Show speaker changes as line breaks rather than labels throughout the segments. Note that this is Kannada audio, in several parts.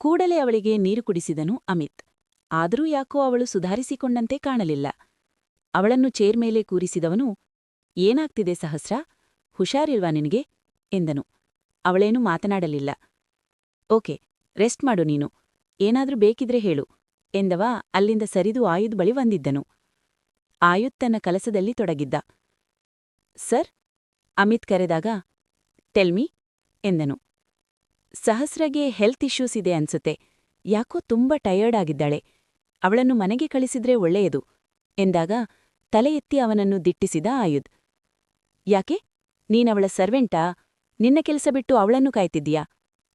ಕೂಡಲೇ ಅವಳಿಗೆ ನೀರು ಕುಡಿಸಿದನು ಅಮಿತ್. ಆದರೂ ಯಾಕೋ ಅವಳು ಸುಧಾರಿಸಿಕೊಂಡಂತೆ ಕಾಣಲಿಲ್ಲ. ಅವಳನ್ನು ಚೇರ್ ಮೇಲೆ ಕೂರಿಸಿದವನು, ಏನಾಗ್ತಿದೆ ಸಹಸ್ರ, ಹುಷಾರಿಲ್ವಾ ನಿನಗೆ ಎಂದನು. ಅವಳೇನೂ ಮಾತನಾಡಲಿಲ್ಲ. ಓಕೆ, ರೆಸ್ಟ್ ಮಾಡು ನೀನು, ಏನಾದ್ರೂ ಬೇಕಿದ್ರೆ ಹೇಳು ಎಂದವ ಅಲ್ಲಿಂದ ಸರಿದು ಆಯುಧ್ ಬಳಿ ಬಂದಿದ್ದನು. ಆಯುಧ್ ತನ್ನ ಕೆಲಸದಲ್ಲಿ ತೊಡಗಿದ್ದ. ಸರ್ ಅಮಿತ್ ಕರೆದಾಗ, ಟೆಲ್ಮಿ ಎಂದನು. ಸಹಸ್ರಗೆ ಹೆಲ್ತ್ ಇಶ್ಯೂಸ್ ಇದೆ ಅನ್ಸುತ್ತೆ, ಯಾಕೋ ತುಂಬಾ ಟಯರ್ಡ್ ಆಗಿದ್ದಾಳೆ, ಅವಳನ್ನು ಮನೆಗೆ ಕಳಿಸಿದ್ರೆ ಒಳ್ಳೆಯದು ಎಂದಾಗ ತಲೆ ಎತ್ತಿ ಅವನನ್ನು ದಿಟ್ಟಿಸಿದ ಆಯುಧ್. ಯಾಕೆ, ನೀನವಳ ಸರ್ವೆಂಟಾ, ನಿನ್ನ ಕೆಲಸ ಬಿಟ್ಟು ಅವಳನ್ನು ಕಾಯ್ತಿದ್ದೀಯಾ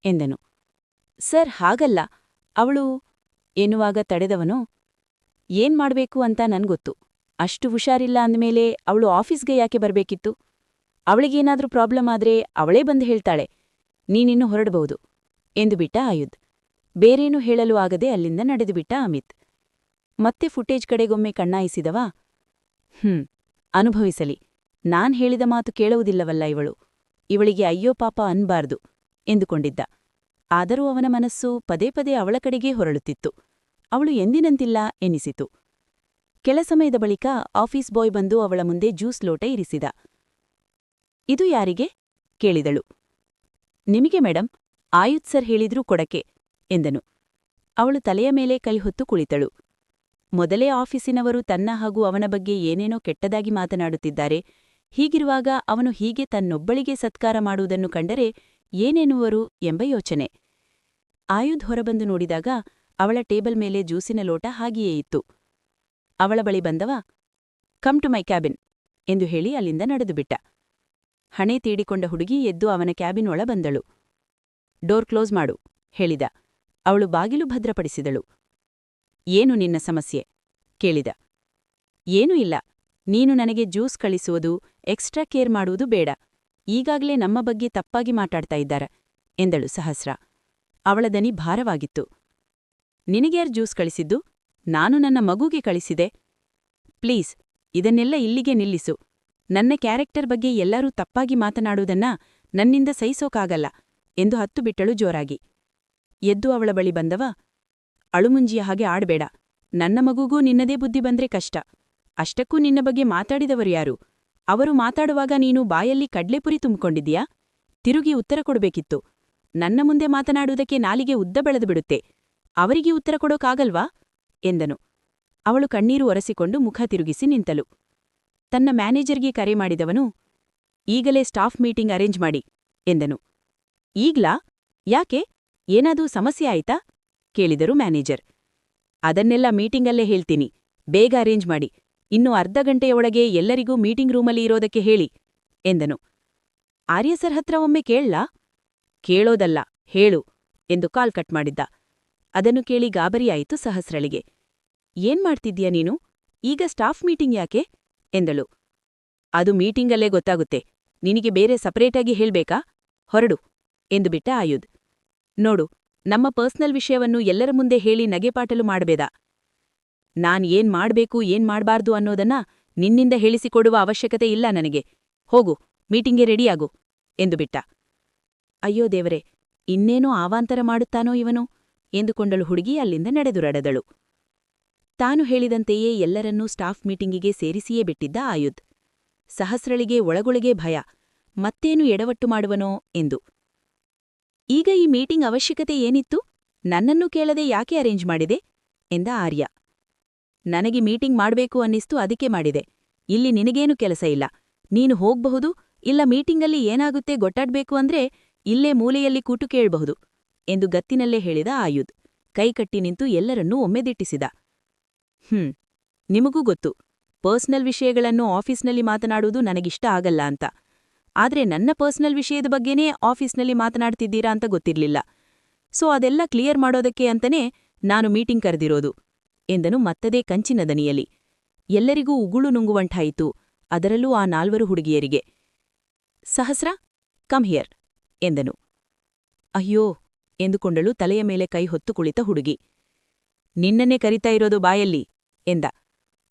ಎಂದನು. ಸರ್ ಹಾಗಲ್ಲ, ಅವಳು ಎನ್ನುವಾಗ ತಡೆದವನು, ಏನ್ ಮಾಡ್ಬೇಕು ಅಂತ ನನ್ಗೊತ್ತು, ಅಷ್ಟು ಹುಷಾರಿಲ್ಲ ಅಂದ್ಮೇಲೆ ಅವಳು ಆಫೀಸ್ಗೆ ಯಾಕೆ ಬರ್ಬೇಕಿತ್ತು, ಅವಳಿಗೇನಾದ್ರೂ ಪ್ರಾಬ್ಲಮ್ ಆದ್ರೆ ಅವಳೇ ಬಂದು ಹೇಳ್ತಾಳೆ, ನೀನಿನ್ನು ಹೊರಡಬಹುದು ಎಂದು ಬಿಟ್ಟ ಆಯುಧ್. ಬೇರೇನೂ ಹೇಳಲು ಆಗದೆ ಅಲ್ಲಿಂದ ನಡೆದುಬಿಟ್ಟ ಅಮಿತ್. ಮತ್ತೆ ಫುಟೇಜ್ ಕಡೆಗೊಮ್ಮೆ ಕಣ್ಣಾಯಿಸಿದವ, ಅನುಭವಿಸಲಿ, ನಾನ್ ಹೇಳಿದ ಮಾತು ಕೇಳುವುದಿಲ್ಲವಲ್ಲ ಇವಳು, ಇವಳಿಗೆ ಅಯ್ಯೋ ಪಾಪ ಅನ್ಬಾರ್ದು ಎಂದುಕೊಂಡಿದ್ದ. ಆದರೂ ಅವನ ಮನಸ್ಸು ಪದೇ ಪದೇ ಅವಳ ಕಡೆಗೇ ಹೊರಳುತ್ತಿತ್ತು. ಅವಳು ಎಂದಿನಂತಿಲ್ಲ ಎನ್ನಿಸಿತು. ಕೆಲ ಸಮಯದ ಬಳಿಕ ಆಫೀಸ್ ಬಾಯ್ ಬಂದು ಅವಳ ಮುಂದೆ ಜ್ಯೂಸ್ ಲೋಟ ಇರಿಸಿದ. ಇದು ಯಾರಿಗೆ ಕೇಳಿದಳು. ನಿಮಗೆ ಮೇಡಮ್, ಆಯುಧ್ ಸರ್ ಹೇಳಿದ್ರೂ ಕೊಡಕೆ ಎಂದನು. ಅವಳು ತಲೆಯ ಮೇಲೆ ಕೈ ಹೊತ್ತು ಕುಳಿತಳು. ಮೊದಲೇ ಆಫೀಸಿನವರು ತನ್ನ ಹಾಗೂ ಅವನ ಬಗ್ಗೆ ಏನೇನೋ ಕೆಟ್ಟದಾಗಿ ಮಾತನಾಡುತ್ತಿದ್ದಾರೆ, ಹೀಗಿರುವಾಗ ಅವನು ಹೀಗೆ ತನ್ನೊಬ್ಬಳಿಗೆ ಸತ್ಕಾರ ಮಾಡುವುದನ್ನು ಕಂಡರೆ ಏನೆನ್ನುವರು ಎಂಬ ಯೋಚನೆ. ಆಯುಧ್ ಹೊರಬಂದು ನೋಡಿದಾಗ ಅವಳ ಟೇಬಲ್ ಮೇಲೆ ಜ್ಯೂಸಿನ ಲೋಟ ಹಾಗೆಯೇ ಇತ್ತು. ಅವಳ ಬಳಿ ಬಂದವ, ಕಮ್ ಟು ಮೈ ಕ್ಯಾಬಿನ್ ಎಂದು ಹೇಳಿ ಅಲ್ಲಿಂದ ನಡೆದುಬಿಟ್ಟ. ಹಣೆ ತೀಡಿಕೊಂಡ ಹುಡುಗಿ ಎದ್ದು ಅವನ ಕ್ಯಾಬಿನ್ ಒಳ ಬಂದಳು. ಡೋರ್ ಕ್ಲೋಸ್ ಮಾಡು ಹೇಳಿದ. ಅವಳು ಬಾಗಿಲು ಭದ್ರಪಡಿಸಿದಳು. ಏನು ನಿನ್ನ ಸಮಸ್ಯೆ ಕೇಳಿದ. ಏನೂ ಇಲ್ಲ, ನೀನು ನನಗೆ ಜ್ಯೂಸ್ ಕಳಿಸುವುದು, ಎಕ್ಸ್ಟ್ರಾ ಕೇರ್ ಮಾಡುವುದು ಬೇಡ, ಈಗಾಗಲೇ ನಮ್ಮ ಬಗ್ಗೆ ತಪ್ಪಾಗಿ ಮಾತಾಡ್ತಾ ಇದ್ದಾರ ಎಂದಳು ಸಹಸ್ರ. ಅವಳ ದನಿ ಭಾರವಾಗಿತ್ತು. ನಿನಗ್ಯಾರ್ ಜ್ಯೂಸ್ ಕಳಿಸಿದ್ದು, ನಾನು ನನ್ನ ಮಗುಗೆ ಕಳಿಸಿದೆ. ಪ್ಲೀಸ್ ಇದನ್ನೆಲ್ಲ ಇಲ್ಲಿಗೆ ನಿಲ್ಲಿಸು, ನನ್ನ ಕ್ಯಾರೆಕ್ಟರ್ ಬಗ್ಗೆ ಎಲ್ಲರೂ ತಪ್ಪಾಗಿ ಮಾತನಾಡುವುದನ್ನ ನನ್ನಿಂದ ಸಹಿಸೋಕಾಗಲ್ಲ ಎಂದು ಹತ್ತು ಬಿಟ್ಟಳು ಜೋರಾಗಿ. ಎದ್ದು ಅವಳ ಬಳಿ ಬಂದವ, ಅಳುಮುಂಜಿಯ ಹಾಗೆ ಆಡ್ಬೇಡ, ನನ್ನ ಮಗುಗೂ ನಿನ್ನದೇ ಬುದ್ಧಿ ಬಂದ್ರೆ ಕಷ್ಟ, ಅಷ್ಟಕ್ಕೂ ನಿನ್ನ ಬಗ್ಗೆ ಮಾತಾಡಿದವರು ಯಾರು, ಅವರು ಮಾತಾಡುವಾಗ ನೀನು ಬಾಯಲ್ಲಿ ಕಡ್ಲೆಪುರಿ ತುಂಬಿಕೊಂಡಿದ್ದೀಯಾ, ತಿರುಗಿ ಉತ್ತರ ಕೊಡಬೇಕಿತ್ತು, ನನ್ನ ಮುಂದೆ ಮಾತನಾಡುವುದಕ್ಕೆ ನಾಲಿಗೆ ಉದ್ದ ಬೆಳೆದು ಬಿಡುತ್ತೆ, ಅವರಿಗೆ ಉತ್ತರ ಕೊಡೋಕಾಗಲ್ವಾ ಎಂದನು. ಅವಳು ಕಣ್ಣೀರು ಒರೆಸಿಕೊಂಡು ಮುಖ ತಿರುಗಿಸಿ ನಿಂತಳು. ತನ್ನ ಮ್ಯಾನೇಜರ್ಗೆ ಕರೆ ಮಾಡಿದವನು, ಈಗಲೇ ಸ್ಟಾಫ್ ಮೀಟಿಂಗ್ ಅರೇಂಜ್ ಮಾಡಿ ಎಂದನು. ಈಗ್ಲಾ, ಯಾಕೆ, ಏನಾದೂ ಸಮಸ್ಯೆ ಆಯ್ತಾ ಕೇಳಿದರು ಮ್ಯಾನೇಜರ್. ಅದನ್ನೆಲ್ಲ ಮೀಟಿಂಗಲ್ಲೇ ಹೇಳ್ತೀನಿ, ಬೇಗ ಅರೇಂಜ್ ಮಾಡಿ, ಇನ್ನು ಅರ್ಧ ಗಂಟೆಯೊಳಗೆ ಎಲ್ಲರಿಗೂ ಮೀಟಿಂಗ್ ರೂಮಲ್ಲಿ ಇರೋದಕ್ಕೆ ಹೇಳಿ ಎಂದನು. ಆರ್ಯಸರ್ ಹತ್ರ ಒಮ್ಮೆ ಕೇಳ್ಲಾ, ಕೇಳೋದಲ್ಲ ಹೇಳು ಎಂದು ಕಾಲ್ ಕಟ್ ಮಾಡಿದ್ದ. ಅದನ್ನು ಕೇಳಿ ಗಾಬರಿಯಾಯಿತು ಸಹಸ್ರಳಿಗೆ. ಏನ್ ಮಾಡ್ತಿದ್ದೀಯ ನೀನು, ಈಗ ಸ್ಟಾಫ್ ಮೀಟಿಂಗ್ ಯಾಕೆ ಎಂದಳು. ಅದು ಮೀಟಿಂಗಲ್ಲೇ ಗೊತ್ತಾಗುತ್ತೆ, ನಿನಗೆ ಬೇರೆ ಸಪರೇಟಾಗಿ ಹೇಳ್ಬೇಕಾ, ಹೊರಡು ಎಂದು ಬಿಟ್ಟ ಆಯುಧ್. ನೋಡು, ನಮ್ಮ ಪರ್ಸನಲ್ ವಿಷಯವನ್ನು ಎಲ್ಲರ ಮುಂದೆ ಹೇಳಿ ನಗೆಪಾಟಲು ಮಾಡಬೇಡ. ನಾನ್ ಏನ್ ಮಾಡ್ಬೇಕು ಏನ್ ಮಾಡ್ಬಾರ್ದು ಅನ್ನೋದನ್ನ ನಿನ್ನಿಂದ ಹೇಳಿಸಿಕೊಡುವ ಅವಶ್ಯಕತೆ ಇಲ್ಲ ನನಗೆ, ಹೋಗು ಮೀಟಿಂಗ್ಗೆ ರೆಡಿಯಾಗು ಎಂದು ಬಿಟ್ಟ. ಅಯ್ಯೋ ದೇವರೇ, ಇನ್ನೇನೋ ಆವಾಂತರ ಮಾಡುತ್ತಾನೋ ಇವನು ಎಂದುಕೊಂಡಳು ಹುಡುಗಿ ಅಲ್ಲಿಂದ ನಡೆದುರಡದಳು. ತಾನು ಹೇಳಿದಂತೆಯೇ ಎಲ್ಲರನ್ನೂ ಸ್ಟಾಫ್ ಮೀಟಿಂಗಿಗೆ ಸೇರಿಸಿಯೇ ಬಿಟ್ಟಿದ್ದ ಆಯುಧ್. ಸಹಸ್ರಳಿಗೆ ಒಳಗೊಳಗೇ ಭಯ, ಮತ್ತೇನು ಎಡವಟ್ಟು ಮಾಡುವನೋ ಎಂದು. ಈಗ ಈ ಮೀಟಿಂಗ್ ಅವಶ್ಯಕತೆ ಏನಿತ್ತು, ನನ್ನನ್ನು ಕೇಳದೆ ಯಾಕೆ ಅರೇಂಜ್ ಮಾಡಿದೆ ಎಂದ ಆರ್ಯ. ನನಗೆ ಮೀಟಿಂಗ್ ಮಾಡ್ಬೇಕು ಅನ್ನಿಸ್ತು, ಅದಕ್ಕೆ ಮಾಡಿದೆ, ಇಲ್ಲಿ ನಿನಗೇನು ಕೆಲಸ ಇಲ್ಲ, ನೀನು ಹೋಗ್ಬಹುದು, ಇಲ್ಲ ಮೀಟಿಂಗಲ್ಲಿ ಏನಾಗುತ್ತೆ ಗೊತ್ತಾಡ್ಬೇಕು ಅಂದ್ರೆ ಇಲ್ಲೇ ಮೂಲೆಯಲ್ಲಿ ಕೂಟು ಕೇಳಬಹುದು ಎಂದು ಗತ್ತಿನಲ್ಲೇ ಹೇಳಿದ ಆಯುಧ್. ಕೈಕಟ್ಟಿ ನಿಂತು ಎಲ್ಲರನ್ನೂ ಒಮ್ಮೆ ದಿಟ್ಟಿಸಿದ. ನಿಮಗೂ ಗೊತ್ತು, ಪರ್ಸನಲ್ ವಿಷಯಗಳನ್ನು ಆಫೀಸ್ನಲ್ಲಿ ಮಾತನಾಡುವುದು ನನಗಿಷ್ಟ ಆಗಲ್ಲ ಅಂತ, ಆದ್ರೆ ನನ್ನ ಪರ್ಸನಲ್ ವಿಷಯದ ಬಗ್ಗೆನೇ ಆಫೀಸ್ನಲ್ಲಿ ಮಾತನಾಡ್ತಿದ್ದೀರಾ ಅಂತ ಗೊತ್ತಿರ್ಲಿಲ್ಲ, ಸೊ ಅದೆಲ್ಲ ಕ್ಲಿಯರ್ ಮಾಡೋದಕ್ಕೆ ಅಂತನೇ ನಾನು ಮೀಟಿಂಗ್ ಕರೆದಿರೋದು ಎಂದನು ಮತ್ತದೇ ಕಂಚಿನ ದನಿಯಲ್ಲಿ. ಎಲ್ಲರಿಗೂ ಉಗುಳು ನುಂಗುವಂಟಾಯಿತು, ಅದರಲ್ಲೂ ಆ 4 ಹುಡುಗಿಯರಿಗೆ. ಸಹಸ್ರ, ಕಮ್ ಹಿಯರ್ ಎಂದನು. ಅಯ್ಯೋ ಎಂದುಕೊಂಡಳು ತಲೆಯ ಮೇಲೆ ಕೈ ಹೊತ್ತು ಕುಳಿತ ಹುಡುಗಿ. ನಿನ್ನನ್ನೇ ಕರಿತಾ ಇರೋದು ಬಾಯಲ್ಲಿ ಎಂದ.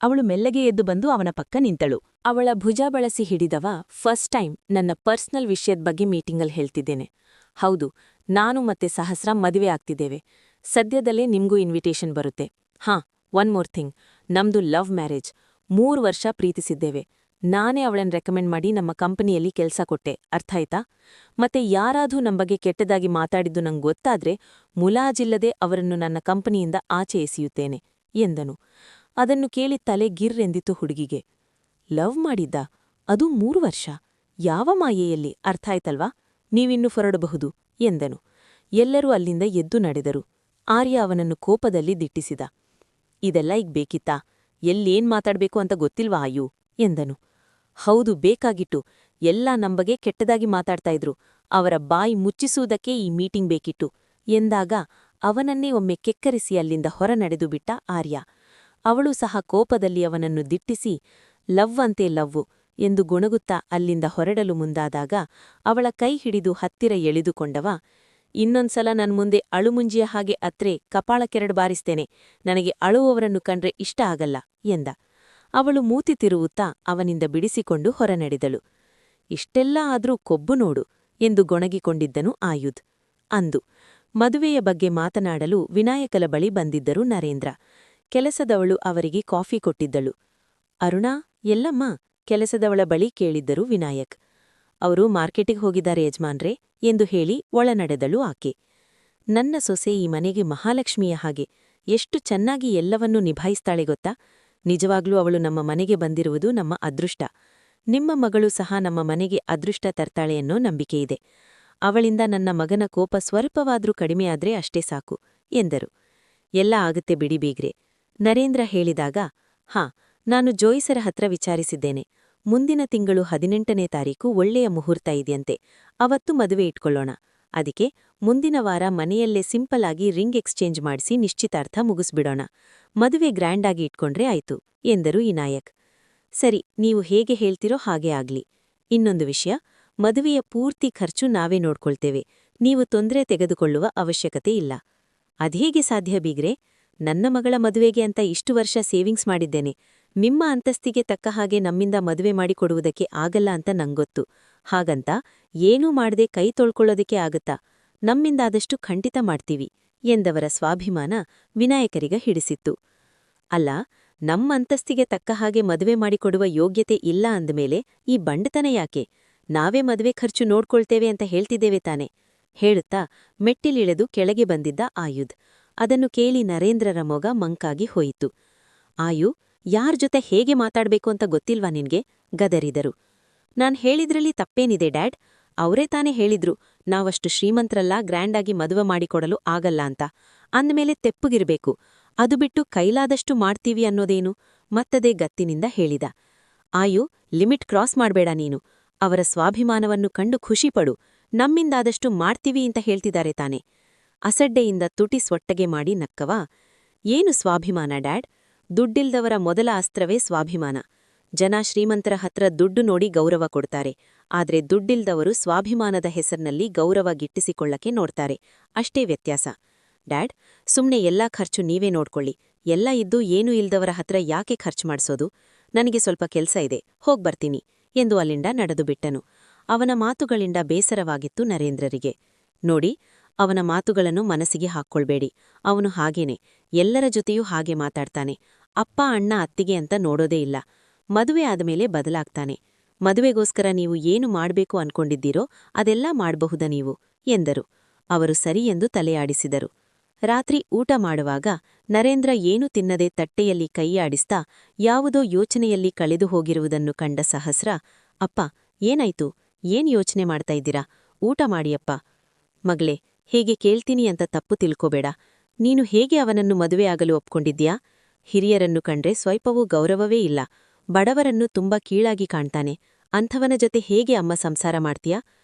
ಅವಳು ಮೆಲ್ಲಗೆ ಎದ್ದು ಬಂದು ಅವನ ಪಕ್ಕ ನಿಂತಳು.
ಅವಳ ಭುಜ ಬಳಸಿ ಹಿಡಿದವ, ಫಸ್ಟ್ ಟೈಮ್ ನನ್ನ ಪರ್ಸನಲ್ ವಿಷಯದ ಬಗ್ಗೆ ಮೀಟಿಂಗಲ್ಲಿ ಹೇಳ್ತಿದ್ದೇನೆ. ಹೌದು, ನಾನು ಮತ್ತೆ ಸಹಸ್ರ ಮದುವೆ ಆಗ್ತಿದ್ದೇವೆ. ಸದ್ಯದಲ್ಲೇ ನಿಮ್ಗೂ ಇನ್ವಿಟೇಷನ್ ಬರುತ್ತೆ. ಹಾಂ, ಒನ್ ಮೋರ್ ಥಿಂಗ್, ನಮ್ದು ಲವ್ ಮ್ಯಾರೇಜ್. 3 ವರ್ಷ ಪ್ರೀತಿಸಿದ್ದೇವೆ. ನಾನೇ ಅವಳನ್ನ ರೆಕಮೆಂಡ್ ಮಾಡಿ ನಮ್ಮ ಕಂಪನಿಯಲ್ಲಿ ಕೆಲ್ಸ ಕೊಟ್ಟೆ, ಅರ್ಥ ಆಯ್ತಾ? ಮತ್ತೆ ಯಾರಾದ್ರೂ ನಮ್ ಬಗ್ಗೆ ಕೆಟ್ಟದಾಗಿ ಮಾತಾಡಿದ್ದು ನಂಗೆ ಗೊತ್ತಾದ್ರೆ ಮುಲಾಜಿಲ್ಲದೆ ಅವರನ್ನು ನನ್ನ ಕಂಪನಿಯಿಂದ ಆಚೆ ಎಸೆಯುತ್ತೇನೆ ಎಂದನು. ಅದನ್ನು ಕೇಳಿ ತಲೆ ಗಿರ್ರೆಂದಿತು ಹುಡುಗಿಗೆ. ಲವ್ ಮಾಡಿದ್ದ, ಅದು 3 ವರ್ಷ? ಯಾವ ಮಾಯೆಯಲ್ಲಿ, ಅರ್ಥ ಆಯ್ತಲ್ವಾ? ನೀವಿನ್ನು ಹೊರಡಬಹುದು ಎಂದನು. ಎಲ್ಲರೂ ಅಲ್ಲಿಂದ ಎದ್ದು ನಡೆದರು. ಆರ್ಯ ಅವನನ್ನು ಕೋಪದಲ್ಲಿ ದಿಟ್ಟಿಸಿದ. ಇದೆಲ್ಲ ಈಗ ಬೇಕಿತ್ತಾ? ಎಲ್ಲೇನ್ ಮಾತಾಡ್ಬೇಕು ಅಂತ ಗೊತ್ತಿಲ್ವಾ ಆಯು ಎಂದನು. ಹೌದು, ಬೇಕಾಗಿಟ್ಟು. ಎಲ್ಲ ನಂಬಗೆ ಕೆಟ್ಟದಾಗಿ ಮಾತಾಡ್ತಾ ಇದ್ರು. ಅವರ ಬಾಯಿ ಮುಚ್ಚಿಸುವುದಕ್ಕೆ ಈ ಮೀಟಿಂಗ್ ಬೇಕಿತ್ತು ಎಂದಾಗ ಅವನನ್ನೇ ಒಮ್ಮೆ ಕೆಕ್ಕರಿಸಿ ಅಲ್ಲಿಂದ ಹೊರ ನಡೆದು ಬಿಟ್ಟ ಆರ್ಯ. ಅವಳು ಸಹ ಕೋಪದಲ್ಲಿ ಅವನನ್ನು ದಿಟ್ಟಿಸಿ ಲವ್ ಅಂತೆ ಲವ್ವು ಎಂದು ಗೊಣಗುತ್ತಾ ಅಲ್ಲಿಂದ ಹೊರಡಲು ಮುಂದಾದಾಗ ಅವಳ ಕೈ ಹಿಡಿದು ಹತ್ತಿರ ಎಳೆದುಕೊಂಡವ, ಇನ್ನೊಂದ್ಸಲ ನನ್ಮುಂದೆ ಅಳುಮುಂಜಿಯ ಹಾಗೆ ಅತ್ರೆ ಕಪಾಳ ಕೆರಡು ಬಾರಿಸ್ತೇನೆ. ನನಗೆ ಅಳುವವರನ್ನು ಕಂಡ್ರೆ ಇಷ್ಟ ಆಗಲ್ಲ ಎಂದ. ಅವಳು ಮೂತಿ ತಿರುವುತ್ತಾ ಅವನಿಂದ ಬಿಡಿಸಿಕೊಂಡು ಹೊರನಡೆದಳು. ಇಷ್ಟೆಲ್ಲ ಆದ್ರೂ ಕೊಬ್ಬು ನೋಡು ಎಂದು ಗೊಣಗಿಕೊಂಡಿದ್ದನು ಆಯುಧ್. ಅಂದು ಮದುವೆಯ ಬಗ್ಗೆ ಮಾತನಾಡಲು ವಿನಾಯಕಲ ಬಳಿ ಬಂದಿದ್ದರು ನರೇಂದ್ರ. ಕೆಲಸದವಳು ಅವರಿಗೆ ಕಾಫಿ ಕೊಟ್ಟಿದ್ದಳು. ಅರುಣಾ, ಎಲ್ಲಮ್ಮ? ಕೆಲಸದವಳ ಬಳಿ ಕೇಳಿದ್ದರು ವಿನಾಯಕ್. ಅವರು ಮಾರ್ಕೆಟಿಗೆ ಹೋಗಿದ್ದಾರೆ ಯಜಮಾನ್ರೇ ಎಂದು ಹೇಳಿ ಒಳನಡೆದಳು ಆಕೆ. ನನ್ನ ಸೊಸೆ ಈ ಮನೆಗೆ ಮಹಾಲಕ್ಷ್ಮಿಯ ಹಾಗೆ ಎಷ್ಟು ಚೆನ್ನಾಗಿ ಎಲ್ಲವನ್ನೂ ನಿಭಾಯಿಸ್ತಾಳೆ ಗೊತ್ತಾ? ನಿಜವಾಗ್ಲೂ ಅವಳು ನಮ್ಮ ಮನೆಗೆ ಬಂದಿರುವುದು ನಮ್ಮ ಅದೃಷ್ಟ. ನಿಮ್ಮ ಮಗಳು ಸಹ ನಮ್ಮ ಮನೆಗೆ ಅದೃಷ್ಟ ತರ್ತಾಳೆ ಅನ್ನೋ ನಂಬಿಕೆಯಿದೆ. ಅವಳಿಂದ ನನ್ನ ಮಗನ ಕೋಪ ಸ್ವಲ್ಪವಾದ್ರೂ ಕಡಿಮೆಯಾದ್ರೆ ಅಷ್ಟೇ ಸಾಕು ಎಂದರು. ಎಲ್ಲ ಆಗುತ್ತೆ ಬಿಡಿ ಬೀಗ್ರೆ, ನರೇಂದ್ರ ಹೇಳಿದಾಗ, ಹಾಂ, ನಾನು ಜೋಯಿಸರ ಹತ್ರ ವಿಚಾರಿಸಿದ್ದೇನೆ. ಮುಂದಿನ ತಿಂಗಳು 18ನೇ ತಾರೀಕು ಒಳ್ಳೆಯ ಮುಹೂರ್ತ ಇದೆಯಂತೆ. ಅವತ್ತು ಮದುವೆ ಇಟ್ಕೊಳ್ಳೋಣ. ಅದಕ್ಕೆ ಮುಂದಿನ ವಾರ ಮನೆಯಲ್ಲೇ ಸಿಂಪಲ್ ಆಗಿ ರಿಂಗ್ ಎಕ್ಸ್ಚೇಂಜ್ ಮಾಡಿಸಿ ನಿಶ್ಚಿತಾರ್ಥ ಮುಗಿಸ್ಬಿಡೋಣ. ಮದುವೆ ಗ್ರ್ಯಾಂಡಾಗಿ ಇಟ್ಕೊಂಡ್ರೆ ಆಯ್ತು ಎಂದರು ವಿನಾಯಕ್. ಸರಿ, ನೀವು ಹೇಗೆ ಹೇಳ್ತಿರೋ ಹಾಗೆ ಆಗ್ಲಿ. ಇನ್ನೊಂದು ವಿಷಯ, ಮದುವೆಯ ಪೂರ್ತಿ ಖರ್ಚು ನಾವೇ ನೋಡ್ಕೊಳ್ತೇವೆ. ನೀವು ತೊಂದರೆ ತೆಗೆದುಕೊಳ್ಳುವ ಅವಶ್ಯಕತೆ ಇಲ್ಲ. ಅದ್ಹೇಗೆ ಸಾಧ್ಯ ಬೀಗ್ರೆ? ನನ್ನ ಮಗಳ ಮದುವೆಗೆ ಅಂತ ಇಷ್ಟು ವರ್ಷ ಸೇವಿಂಗ್ಸ್ ಮಾಡಿದ್ದೇನೆ. ನಿಮ್ಮ ಅಂತಸ್ತಿಗೆ ತಕ್ಕ ಹಾಗೆ ನಮ್ಮಿಂದ ಮದುವೆ ಮಾಡಿಕೊಡುವುದಕ್ಕೆ ಆಗಲ್ಲ ಅಂತ ನಂಗೊತ್ತು. ಹಾಗಂತ ಏನೂ ಮಾಡದೆ ಕೈ ತೊಳ್ಕೊಳ್ಳೋದಕ್ಕೆ ಆಗತ್ತಾ? ನಮ್ಮಿಂದಾದಷ್ಟು ಖಂಡಿತ ಮಾಡ್ತೀವಿ ಎಂದವರ ಸ್ವಾಭಿಮಾನ ವಿನಾಯಕರಿಗ ಹಿಡಿಸಿತ್ತು. ಅಲ್ಲ, ನಮ್ಮ ಅಂತಸ್ತಿಗೆ ತಕ್ಕ ಹಾಗೆ ಮದುವೆ ಮಾಡಿಕೊಡುವ ಯೋಗ್ಯತೆ ಇಲ್ಲ ಅಂದಮೇಲೆ ಈ ಬಂಡತನ ಯಾಕೆ? ನಾವೇ ಮದುವೆ ಖರ್ಚು ನೋಡ್ಕೊಳ್ತೇವೆ ಅಂತ ಹೇಳ್ತಿದ್ದೇವೆ ತಾನೆ ಹೇಳುತ್ತಾ ಮೆಟ್ಟಿಲಿಳೆದು ಕೆಳಗೆ ಬಂದಿದ್ದ ಆಯುಧ್. ಅದನ್ನು ಕೇಳಿ ನರೇಂದ್ರರ ಮೊಗ ಮಂಕಾಗಿ ಹೋಯಿತು. ಆಯು, ಯಾರ್ ಜೊತೆ ಹೇಗೆ ಮಾತಾಡ್ಬೇಕು ಅಂತ ಗೊತ್ತಿಲ್ವಾ ನಿನ್ಗೆ? ಗದರಿದರು. ನಾನ್ ಹೇಳಿದ್ರಲ್ಲಿ ತಪ್ಪೇನಿದೆ ಡ್ಯಾಡ್? ಅವರೇ ತಾನೇ ಹೇಳಿದ್ರು ನಾವಷ್ಟು ಶ್ರೀಮಂತರಲ್ಲ, ಗ್ರ್ಯಾಂಡಾಗಿ ಮದುವೆ ಮಾಡಿಕೊಡಲು ಆಗಲ್ಲ ಅಂತ. ಅಂದಮೇಲೆ ತೆಪ್ಪಗಿರ್ಬೇಕು. ಅದು ಬಿಟ್ಟು ಕೈಲಾದಷ್ಟು ಮಾಡ್ತೀವಿ ಅನ್ನೋದೇನು? ಮತ್ತದೇ ಗತ್ತಿನಿಂದ ಹೇಳಿದ. ಆಯು, ಲಿಮಿಟ್ ಕ್ರಾಸ್ ಮಾಡ್ಬೇಡ ನೀನು. ಅವರ ಸ್ವಾಭಿಮಾನವನ್ನು ಕಂಡು ಖುಷಿಪಡು. ನಮ್ಮಿಂದಾದಷ್ಟು ಮಾಡ್ತೀವಿ ಅಂತ ಹೇಳ್ತಿದ್ದಾರೆ ತಾನೆ. ಅಸಡ್ಡೆಯಿಂದ ತುಟಿ ಸೊಟ್ಟಗೆ ಮಾಡಿ ನಕ್ಕವಾ. ಏನು ಸ್ವಾಭಿಮಾನ ಡ್ಯಾಡ್? ದುಡ್ಡಿಲ್ದವರ ಮೊದಲ ಅಸ್ತ್ರವೇ ಸ್ವಾಭಿಮಾನ. ಜನ ಶ್ರೀಮಂತರ ಹತ್ರ ದುಡ್ಡು ನೋಡಿ ಗೌರವ ಕೊಡ್ತಾರೆ. ಆದ್ರೆ ದುಡ್ಡಿಲ್ದವರು ಸ್ವಾಭಿಮಾನದ ಹೆಸರಿನಲ್ಲಿ ಗೌರವ ಗಿಟ್ಟಿಸಿಕೊಳ್ಳಕ್ಕೆ ನೋಡ್ತಾರೆ. ಅಷ್ಟೇ ವ್ಯತ್ಯಾಸ. ಡ್ಯಾಡ್, ಸುಮ್ನೆ ಎಲ್ಲಾ ಖರ್ಚು ನೀವೇ ನೋಡ್ಕೊಳ್ಳಿ. ಎಲ್ಲ ಇದ್ದು ಏನೂ ಇಲ್ದವರ ಹತ್ರ ಯಾಕೆ ಖರ್ಚು ಮಾಡ್ಸೋದು? ನನಗೆ ಸ್ವಲ್ಪ ಕೆಲ್ಸ ಇದೆ, ಹೋಗ್ಬರ್ತೀನಿ ಎಂದು ಅಲ್ಲಿಂದ ನಡೆದು ಬಿಟ್ಟನು. ಅವನ ಮಾತುಗಳಿಂದ ಬೇಸರವಾಗಿತ್ತು ನರೇಂದ್ರರಿಗೆ. ನೋಡಿ, ಅವನ ಮಾತುಗಳನ್ನು ಮನಸ್ಸಿಗೆ ಹಾಕ್ಕೊಳ್ಬೇಡಿ. ಅವನು ಹಾಗೇನೆ, ಎಲ್ಲರ ಜೊತೆಯೂ ಹಾಗೆ ಮಾತಾಡ್ತಾನೆ. ಅಪ್ಪ ಅಣ್ಣ ಅತ್ತಿಗೆ ಅಂತ ನೋಡೋದೇ ಇಲ್ಲ. ಮದುವೆ ಆದಮೇಲೆ ಬದಲಾಗ್ತಾನೆ. ಮದುವೆಗೋಸ್ಕರ ನೀವು ಏನು ಮಾಡ್ಬೇಕು ಅನ್ಕೊಂಡಿದ್ದೀರೋ ಅದೆಲ್ಲ ಮಾಡಬಹುದ ನೀವು ಎಂದರು. ಅವರು ಸರಿ ಎಂದು ತಲೆಯಾಡಿಸಿದರು. ರಾತ್ರಿ ಊಟ ಮಾಡುವಾಗ ನರೇಂದ್ರ ಏನೂ ತಿನ್ನದೆ ತಟ್ಟೆಯಲ್ಲಿ ಕೈಯಾಡಿಸ್ತಾ ಯಾವುದೋ ಯೋಚನೆಯಲ್ಲಿ ಕಳೆದು ಹೋಗಿರುವುದನ್ನು ಕಂಡ ಸಹಸ್ರ, ಅಪ್ಪ, ಏನಾಯ್ತು? ಏನ್ ಯೋಚನೆ ಮಾಡ್ತಾ ಇದ್ದೀರಾ? ಊಟ ಮಾಡಿಯಪ್ಪ. ಮಗಳೇ, ಹೇಗೆ ಕೇಳ್ತೀನಿ ಅಂತ ತಪ್ಪು ತಿಳ್ಕೋಬೇಡ. ನೀನು ಹೇಗೆ ಅವನನ್ನು ಮದುವೆಯಾಗಲು ಒಪ್ಕೊಂಡಿದ್ಯಾ? ಹಿರಿಯರನ್ನು ಕಂಡ್ರೆ ಸ್ವಲ್ಪವೂ ಗೌರವವೇ ಇಲ್ಲ. ಬಡವರನ್ನು ತುಂಬಾ ಕೀಳಾಗಿ ಕಾಣ್ತಾನೆ. ಅಂಥವನ ಜೊತೆ ಹೇಗೆ ಅಮ್ಮ ಸಂಸಾರ ಮಾಡ್ತೀಯಾ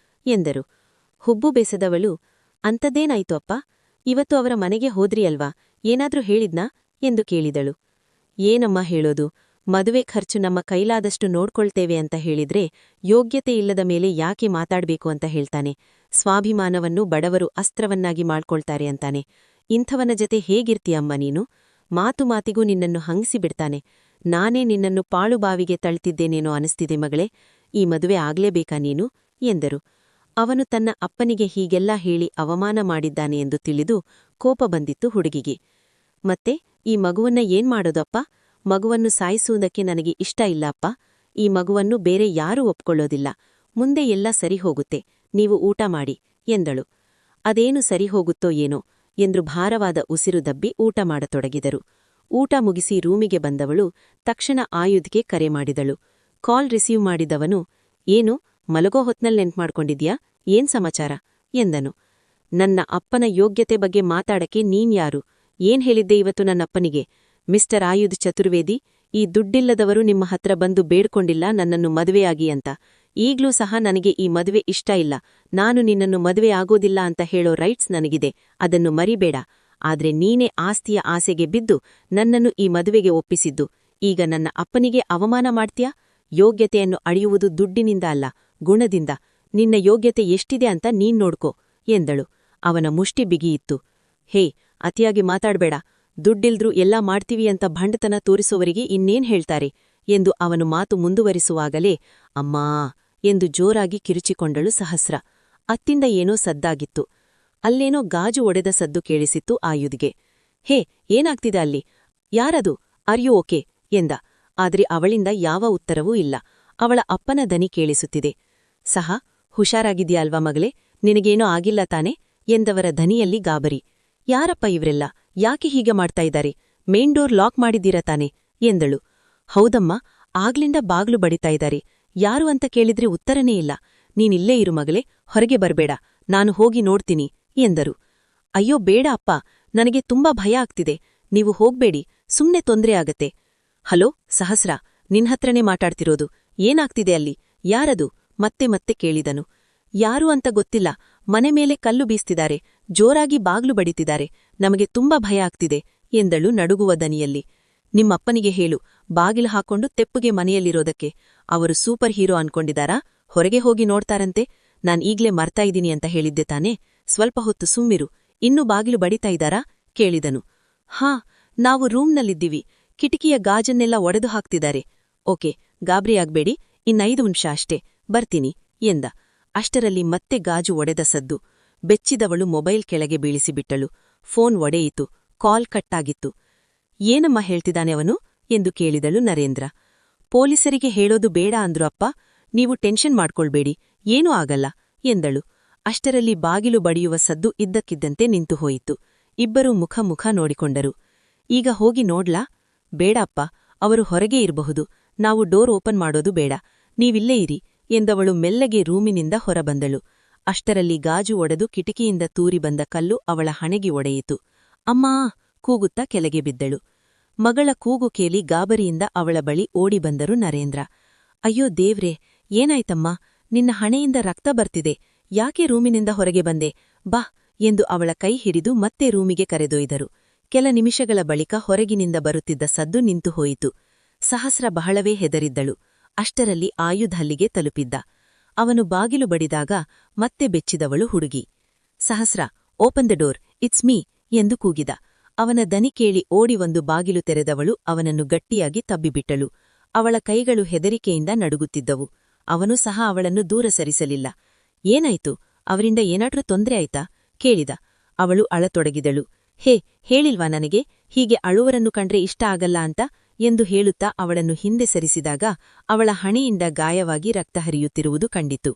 ಎಂದರು. ಹುಬ್ಬು ಬೆಸೆದವಳು, ಅಂಥದ್ದೇನಾಯ್ತು ಅಪ್ಪ? ಇವತ್ತು ಅವರ ಮನೆಗೆ ಹೋದ್ರಿ ಅಲ್ವಾ? ಏನಾದ್ರೂ ಹೇಳಿದ್ನಾ ಎಂದು ಕೇಳಿದಳು. ಏನಮ್ಮ ಹೇಳೋದು? ಮದುವೆ ಖರ್ಚು ನಮ್ಮ ಕೈಲಾದಷ್ಟು ನೋಡ್ಕೊಳ್ತೇವೆ ಅಂತ ಹೇಳಿದ್ರೆ ಯೋಗ್ಯತೆ ಇಲ್ಲದ ಮೇಲೆ ಯಾಕೆ ಮಾತಾಡ್ಬೇಕು ಅಂತ ಹೇಳ್ತಾನೆ. ಸ್ವಾಭಿಮಾನವನ್ನು ಬಡವರು ಅಸ್ತ್ರವನ್ನಾಗಿ ಮಾಡ್ಕೊಳ್ತಾರೆ ಅಂತಾನೆ. ಇಂಥವನ ಜೊತೆ ಹೇಗಿರ್ತೀಯಮ್ಮ ನೀನು? ಮಾತು ಮಾತಿಗೂ ನಿನ್ನನ್ನು ಹಂಗಿಸಿಬಿಡ್ತಾನೆ. ನಾನೇ ನಿನ್ನನ್ನು ಪಾಳುಬಾವಿಗೆ ತಳ್ತಿದ್ದೇನೇನೋ ಅನಿಸ್ತಿದೆ ಮಗಳೇ. ಈ ಮದುವೆ ಆಗ್ಲೇಬೇಕಾ ನೀನು ಎಂದರು. ಅವನು ತನ್ನ ಅಪ್ಪನಿಗೆ ಹೀಗೆಲ್ಲ ಹೇಳಿ ಅವಮಾನ ಮಾಡಿದ್ದಾನೆ ಎಂದು ತಿಳಿದು ಕೋಪ ಬಂದಿತ್ತು ಹುಡುಗಿಗೆ. ಮತ್ತೆ ಈ ಮಗುವನ್ನ ಏನ್ ಮಾಡೋದಪ್ಪ? ಮಗುವನ್ನು ಸಾಯಿಸುವುದಕ್ಕೆ ನನಗೆ ಇಷ್ಟ ಇಲ್ಲ ಅಪ್ಪ. ಈ ಮಗುವನ್ನು ಬೇರೆ ಯಾರೂ ಒಪ್ಕೊಳ್ಳೋದಿಲ್ಲ. ಮುಂದೆ ಎಲ್ಲ ಸರಿ ಹೋಗುತ್ತೆ, ನೀವು ಊಟ ಮಾಡಿ ಎಂದಳು. ಅದೇನು ಸರಿ ಹೋಗುತ್ತೋ ಏನೋ ಎಂದು ಭಾರವಾದ ಉಸಿರು ದಬ್ಬಿ ಊಟ ಮಾಡತೊಡಗಿದರು. ಊಟ ಮುಗಿಸಿ ರೂಮಿಗೆ ಬಂದವಳು ತಕ್ಷಣ ಆಯುಧ್ಗೆ ಕರೆ ಮಾಡಿದಳು. ಕಾಲ್ ರಿಸೀವ್ ಮಾಡಿದವನು, ಏನು ಮಲಗೋ ಹೊತ್ನಲ್ ನೆನ್ಪ್ಮಾಡ್ಕೊಂಡಿದ್ಯಾ? ಏನ್ ಸಮಾಚಾರ ಎಂದನು. ನನ್ನ ಅಪ್ಪನ ಯೋಗ್ಯತೆ ಬಗ್ಗೆ ಮಾತಾಡಕ್ಕೆ ನೀನ್ಯಾರು? ಏನ್ ಹೇಳಿದ್ದೆ ಇವತ್ತು ನನ್ನಪ್ಪನಿಗೆ? ಮಿಸ್ಟರ್ ಆಯುಧ್ ಚತುರ್ವೇದಿ, ಈ ದುಡ್ಡಿಲ್ಲದವರು ನಿಮ್ಮ ಹತ್ರ ಬಂದು ಬೇಡ್ಕೊಂಡಿಲ್ಲ ನನ್ನನ್ನು ಮದುವೆಯಾಗಿ ಅಂತ. ಈಗ್ಲೂ ಸಹ ನನಗೆ ಈ ಮದುವೆ ಇಷ್ಟ ಇಲ್ಲ. ನಾನು ನಿನ್ನನ್ನು ಮದುವೆ ಆಗೋದಿಲ್ಲ ಅಂತ ಹೇಳೋ ರೈಟ್ಸ್ ನನಗಿದೆ, ಅದನ್ನು ಮರಿಬೇಡ. ಆದ್ರೆ ನೀನೇ ಆಸ್ತಿಯ ಆಸೆಗೆ ಬಿದ್ದು ನನ್ನನ್ನು ಈ ಮದುವೆಗೆ ಒಪ್ಪಿಸಿದ್ದು. ಈಗ ನನ್ನ ಅಪ್ಪನಿಗೆ ಅವಮಾನ ಮಾಡ್ತ್ಯಾ? ಯೋಗ್ಯತೆಯನ್ನು ಅಳೆಯುವುದು ದುಡ್ಡಿನಿಂದ ಅಲ್ಲ, ಗುಣದಿಂದ. ನಿನ್ನ ಯೋಗ್ಯತೆ ಎಷ್ಟಿದೆ ಅಂತ ನೀನ್ ನೋಡ್ಕೋ ಎಂದಳು. ಅವನ ಮುಷ್ಟಿ ಬಿಗಿಯಿತ್ತು. ಹೇ, ಅತಿಯಾಗಿ ಮಾತಾಡ್ಬೇಡ. ದುಡ್ಡಿಲ್ದ್ರೂ ಎಲ್ಲಾ ಮಾಡ್ತೀವಿ ಅಂತ ಭಂಡತನ ತೋರಿಸುವವರಿಗೆ ಇನ್ನೇನ್ ಹೇಳ್ತಾರೆ ಎಂದು ಅವನು ಮಾತು ಮುಂದುವರಿಸುವಾಗಲೇ ಅಮ್ಮಾ ಎಂದು ಜೋರಾಗಿ ಕಿರುಚಿಕೊಂಡಳು ಸಹಸ್ರ. ಅತ್ತಿಂದ ಏನೋ ಸದ್ದಾಗಿತ್ತು. ಅಲ್ಲೇನೋ ಗಾಜು ಒಡೆದ ಸದ್ದು ಕೇಳಿಸಿತ್ತು ಆಯುಧ್ಗೆ. ಹೇ, ಏನಾಗ್ತಿದೆ ಅಲ್ಲಿ? ಯಾರದು? ಆರ್ ಯು ಓಕೆ ಎಂದ. ಆದ್ರೆ ಅವಳಿಂದ ಯಾವ ಉತ್ತರವೂ ಇಲ್ಲ. ಅವಳ ಅಪ್ಪನ ದನಿ ಕೇಳಿಸುತ್ತಿದೆ. ಸಹ, ಹುಷಾರಾಗಿದ್ಯಾ ಮಗಳೇ? ನಿನಗೇನೋ ಆಗಿಲ್ಲ ತಾನೆ ಎಂದವರ ಧನಿಯಲ್ಲಿ ಗಾಬರಿ. ಯಾರಪ್ಪ ಇವ್ರೆಲ್ಲ? ಯಾಕೆ ಹೀಗೆ ಮಾಡ್ತಾ ಇದ್ದಾರೆ? ಮೇನ್ ಡೋರ್ ಲಾಕ್ ಮಾಡಿದ್ದೀರ ತಾನೆ ಎಂದಳು. ಹೌದಮ್ಮ, ಆಗ್ಲಿಂದ ಬಾಗ್ಲು ಬಡಿತಾ ಇದ್ದಾರೆ. ಯಾರು ಅಂತ ಕೇಳಿದ್ರೆ ಉತ್ತರನೇ ಇಲ್ಲ. ನೀನಿಲ್ಲೇ ಇರು ಮಗಳೇ, ಹೊರಗೆ ಬರ್ಬೇಡ, ನಾನು ಹೋಗಿ ನೋಡ್ತೀನಿ ಎಂದರು. ಅಯ್ಯೋ ಬೇಡ ಅಪ್ಪ, ನನಗೆ ತುಂಬಾ ಭಯ ಆಗ್ತಿದೆ. ನೀವು ಹೋಗ್ಬೇಡಿ, ಸುಮ್ನೆ ತೊಂದ್ರೆ ಆಗತ್ತೆ. ಹಲೋ ಸಹಸ್ರ, ನಿನ್ಹತ್ರನೇ ಮಾತಾಡ್ತಿರೋದು. ಏನಾಗ್ತಿದೆ ಅಲ್ಲಿ? ಯಾರದು? ಮತ್ತೆ ಮತ್ತೆ ಕೇಳಿದನು. ಯಾರು ಅಂತ ಗೊತ್ತಿಲ್ಲ. ಮನೆ ಮೇಲೆ ಕಲ್ಲು ಬೀಸ್ತಿದ್ದಾರೆ, ಜೋರಾಗಿ ಬಾಗ್ಲು ಬಡಿತಿದ್ದಾರೆ. ನಮಗೆ ತುಂಬಾ ಭಯ ಆಗ್ತಿದೆ ಎಂದಳು ನಡುಗುವ ದನಿಯಲ್ಲಿ. ನಿಮ್ಮಪ್ಪನಿಗೆ ಹೇಳು, ಬಾಗಿಲು ಹಾಕೊಂಡು ತೆಪ್ಪುಗೆ ಮನೆಯಲ್ಲಿರೋದಕ್ಕೆ. ಅವರು ಸೂಪರ್ ಹೀರೋ ಅನ್ಕೊಂಡಿದಾರಾ? ಹೊರಗೆ ಹೋಗಿ ನೋಡ್ತಾರಂತೆ. ನಾನ್ ಈಗ್ಲೇ ಮರ್ತಾ ಇದೀನಿ ಅಂತ ಹೇಳಿದ್ದೆ ತಾನೇ? ಸ್ವಲ್ಪ ಹೊತ್ತು ಸುಮ್ಮಿರು. ಇನ್ನೂ ಬಾಗಿಲು ಬಡಿತಾ ಇದ್ದಾರಾ ಕೇಳಿದನು. ಹಾ, ನಾವು ರೂಮ್ನಲ್ಲಿದ್ದೀವಿ. ಕಿಟಕಿಯ ಗಾಜನ್ನೆಲ್ಲ ಒಡೆದು ಹಾಕ್ತಿದ್ದಾರೆ. ಓಕೆ, ಗಾಬ್ರಿಯಾಗ್ಬೇಡಿ, 5 ನಿಮಿಷ ಅಷ್ಟೇ, ಬರ್ತೀನಿ ಎಂದ. ಅಷ್ಟರಲ್ಲಿ ಮತ್ತೆ ಗಾಜು ಒಡೆದ ಸದ್ದು. ಬೆಚ್ಚಿದವಳು ಮೊಬೈಲ್ ಕೆಳಗೆ ಬೀಳಿಸಿಬಿಟ್ಟಳು. ಫೋನ್ ಒಡೆಯಿತು. ಕಾಲ್ ಕಟ್ಟಾಗಿತ್ತು. ಏನಮ್ಮ ಹೇಳ್ತಿದ್ದಾನೆ ಅವನು ಎಂದು ಕೇಳಿದಳು ನರೇಂದ್ರ. ಪೊಲೀಸರಿಗೆ ಹೇಳೋದು ಬೇಡ ಅಂದ್ರು ಅಪ್ಪ. ನೀವು ಟೆನ್ಷನ್ ಮಾಡ್ಕೊಳ್ಬೇಡಿ, ಏನೂ ಆಗಲ್ಲ ಎಂದಳು. ಅಷ್ಟರಲ್ಲಿ ಬಾಗಿಲು ಬಡಿಯುವ ಸದ್ದು ಇದ್ದಕ್ಕಿದ್ದಂತೆ ನಿಂತು ಹೋಯಿತು. ಇಬ್ಬರೂ ಮುಖ ಮುಖ ನೋಡಿಕೊಂಡರು. ಈಗ ಹೋಗಿ ನೋಡ್ಲಾ? ಬೇಡ ಅಪ್ಪ, ಅವರು ಹೊರಗೆ ಇರಬಹುದು. ನಾವು ಡೋರ್ ಓಪನ್ ಮಾಡೋದು ಬೇಡ, ನೀವಿಲ್ಲೇ ಇರಿ ಎಂದವಳು ಮೆಲ್ಲಗೆ ರೂಮಿನಿಂದ ಹೊರಬಂದಳು. ಅಷ್ಟರಲ್ಲಿ ಗಾಜು ಒಡೆದು ಕಿಟಕಿಯಿಂದ ತೂರಿ ಬಂದ ಕಲ್ಲು ಅವಳ ಹಣೆಗೆ ಒಡೆಯಿತು. ಅಮ್ಮಾ ಕೂಗುತ್ತಾ ಕೆಳಗೆ ಬಿದ್ದಳು. ಮಗಳ ಕೂಗು ಕೇಳಿ ಗಾಬರಿಯಿಂದ ಅವಳ ಬಳಿ ಓಡಿ ಬಂದರು ನರೇಂದ್ರ. ಅಯ್ಯೋ ದೇವ್ರೇ, ಏನಾಯ್ತಮ್ಮ? ನಿನ್ನ ಹಣೆಯಿಂದ ರಕ್ತ ಬರ್ತಿದೆ. ಯಾಕೆ ರೂಮಿನಿಂದ ಹೊರಗೆ ಬಂದೆ? ಬಾ ಎಂದು ಅವಳ ಕೈ ಹಿಡಿದು ಮತ್ತೆ ರೂಮಿಗೆ ಕರೆದೊಯ್ದರು. ಕೆಲ ನಿಮಿಷಗಳ ಬಳಿಕ ಹೊರಗಿನಿಂದ ಬರುತ್ತಿದ್ದ ಸದ್ದು ನಿಂತು ಹೋಯಿತು. ಸಹಸ್ರ ಬಹಳವೇ ಹೆದರಿದ್ದಳು. ಅಷ್ಟರಲ್ಲಿ ಆಯುಧ್ ಅಲ್ಲಿಗೆ ತಲುಪಿದ್ದ. ಅವನು ಬಾಗಿಲು ಬಡಿದಾಗ ಮತ್ತೆ ಬೆಚ್ಚಿದವಳು ಹುಡುಗಿ. ಸಹಸ್ರ, open the door, it's me ಎಂದು ಕೂಗಿದ. ಅವನ ದನಿ ಕೇಳಿ ಓಡಿ ಒಂದು ಬಾಗಿಲು ತೆರೆದವಳು ಅವನನ್ನು ಗಟ್ಟಿಯಾಗಿ ತಬ್ಬಿಬಿಟ್ಟಳು. ಅವಳ ಕೈಗಳು ಹೆದರಿಕೆಯಿಂದ ನಡುಗುತ್ತಿದ್ದವು. ಅವನು ಸಹ ಅವಳನ್ನು ದೂರ ಸರಿಸಲಿಲ್ಲ. ಏನಾಯ್ತು? ಅವರಿಂದ ಏನಾದ್ರೂ ತೊಂದ್ರೆ ಆಯ್ತಾ ಕೇಳಿದ. ಅವಳು ಅಳತೊಡಗಿದಳು. ಹೇ, ಹೇಳಿಲ್ವಾ ನನಗೆ ಹೀಗೆ ಅಳುವರನ್ನು ಕಂಡ್ರೆ ಇಷ್ಟ ಆಗಲ್ಲ ಅಂತ ಎಂದು ಹೇಳುತ್ತಾ ಅವಳನ್ನು ಹಿಂದೆ ಸರಿಸಿದಾಗ ಅವಳ ಹಣೆಯಿಂದ ಗಾಯವಾಗಿ ರಕ್ತ ಹರಿಯುತ್ತಿರುವುದು ಕಂಡಿತು.